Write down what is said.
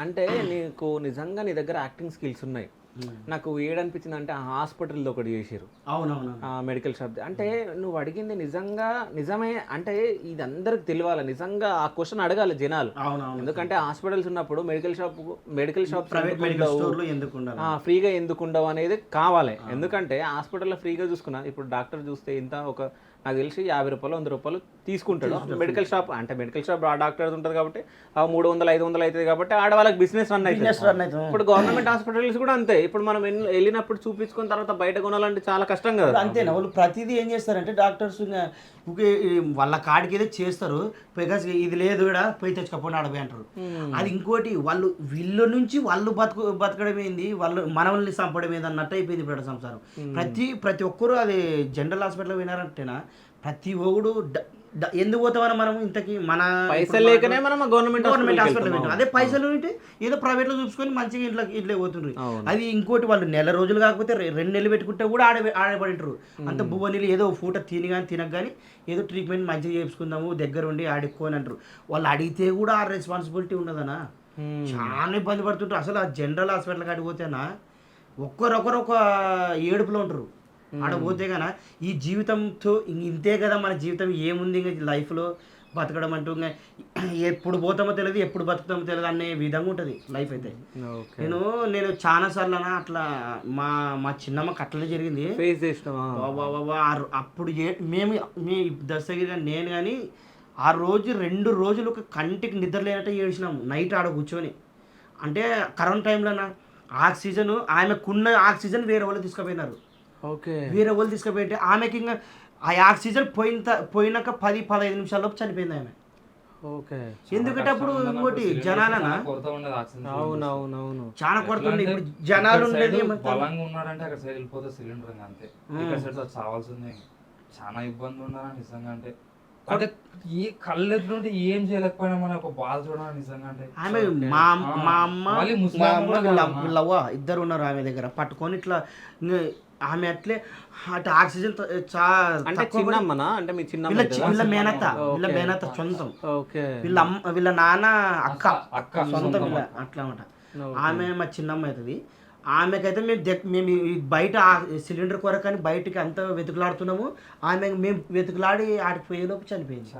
అంటే నీకు నిజంగా నీ దగ్గర యాక్టింగ్ స్కిల్స్ ఉన్నాయి. నాకు ఏడనిపించింది అంటే ఆ హాస్పిటల్‌లో ఒకటి చేసిర్రు. అవునవును. మెడికల్ షాప్‌ది. అంటే నువ్వు అడిగింది నిజంగా నిజమే అంటే ఇది అందరికి తెలవాలి. నిజంగా ఆ క్వెషన్ అడగాలి జనాలు. అవునవును. ఎందుకంటే హాస్పిటల్స్ ఉన్నప్పుడు మెడికల్ షాప్స్ ప్రైవేట్ మెడికల్ స్టోర్‌లో ఎందుకుండాలి? ఫ్రీగా ఎందుకుండవు అనేది కావాలి. ఎందుకంటే హాస్పిటల్‌లో ఫ్రీగా చూసుకున్నా ఇప్పుడు డాక్టర్ చూస్తే ఇంత నాకు తెలిసి రూ. 50, రూ. 100 తీసుకుంటాడు. మెడికల్ షాప్ ఆ డాక్టర్ ఉంటుంది కాబట్టి 300, 500 అవుతుంది కాబట్టి ఆడవాళ్ళకి బిజినెస్ రన్ అవుతుంది. ఇప్పుడు గవర్నమెంట్ హాస్పిటల్స్ కూడా అంతే. ఇప్పుడు మనం వెళ్ళినప్పుడు చూపించుకున్న తర్వాత బయట కొనాలంటే చాలా కష్టం కదా. అంతేనా వాళ్ళు ప్రతిదీ ఏం చేస్తారంటే డాక్టర్స్ వాళ్ళ కాడికి ఏదో చేస్తారు, బికాస్ ఇది లేదు కూడా పోయి తెచ్చుకపోయినా అడవి అంటారు. అది ఇంకోటి వాళ్ళు వీళ్ళ నుంచి వాళ్ళు బతకడం ఏంది, వాళ్ళు మనల్ని చంపడం ఏంది అన్నట్టు అయిపోయింది ఇప్పుడు సంసారం. ప్రతి ఒక్కరు అది జనరల్ హాస్పిటల్ వినారంటేనా ప్రతి ఒక్కడు ఎందుకు పోతామని మనం ఇంతకి మన పైసలు లేకనే మనం గవర్నమెంట్ హాస్పిటల్ పెట్టాం. అదే పైసలు ఉంటే ఏదో ప్రైవేట్లో చూసుకొని మంచిగా ఇంట్లో పోతుండ్రు. అది ఇంకోటి వాళ్ళు నెల రోజులు కాకపోతే 2 నెలలు పెట్టుకుంటే కూడా ఆడబడింటారు. అంత బువ్వ నీళ్ళు ఏదో పూట తినక కానీ ఏదో ట్రీట్మెంట్ మంచిగా చేసుకుందాము దగ్గర ఉండి ఆడుకోని అంటారు. వాళ్ళు అడిగితే కూడా ఆ రెస్పాన్సిబిలిటీ ఉండదనా. చాలా ఇబ్బంది పడుతుంటారు. అసలు ఆ జనరల్ హాస్పిటల్ కాడికి పోతేనా ఒక్కరొకరు ఒక ఏడుపులో ఉంటారు. ఆడ పోతే కన్నా ఈ జీవితంతో ఇంతే కదా మన జీవితం ఏముంది ఇంకా లైఫ్లో బతకడం అంటూ ఇంకా ఎప్పుడు పోతామో తెలియదు, ఎప్పుడు బతుకుతామో తెలియదు అనే విధంగా ఉంటుంది లైఫ్ అయితే. నేను చాలా సార్లు అట్లా మా చిన్నమ్మకి అట్లనే జరిగింది. అప్పుడు మీ దస్తగిరి నేను కానీ ఆ రోజు 2 రోజులు ఒక కంటికి నిద్ర లేనట్టు ఏడ్చినాము నైట్ ఆడ కూర్చొని. అంటే కరోనా టైంలోనా ఆక్సిజన్ ఆమెకున్న ఆక్సిజన్ వేరే వాళ్ళు తీసుకుపోయినారు. వేరే వాళ్ళు తీసుకుపోయింటే ఆమెకి ఇంకా ఆ ఆక్సిజన్ పోయినాక 10-15 నిమిషాల్లోపు చనిపోయింది ఆమె. ఎందుకంటే అప్పుడు ఇంకోటి జనాలనా చాలా కొడుతుంది. ఇప్పుడు జనాలు ఉండేది చాలా ఇబ్బంది ఉన్నారా నిజంగా. అంటే ఏ కళ్ళెదురుంటే ఏం చేయలేకపోయినా మన ఒక బాధ చూడాలి నిజంగా. అంటే ఆమె మా అమ్మ వీళ్ళవ్వ ఇద్దరు ఉన్నారు ఆమె దగ్గర పట్టుకొని ఇట్లా ఆమె అట్లే అటు ఆక్సిజన్ వీళ్ళ మేనత్త సొంతం, వీళ్ళ నాన్న అక్క సొంతం వీళ్ళ అట్లా అన్నమాట. ఆమె మా చిన్నమ్మ అవుతుంది. ఆమెకైతే మేము బయట సిలిండర్ కొరకు అని బయటకి అంతా వెతుకులాడుతున్నాము. ఆమె మేము వెతుకులాడి ఆడికి పోయేలోపు చనిపోయింది.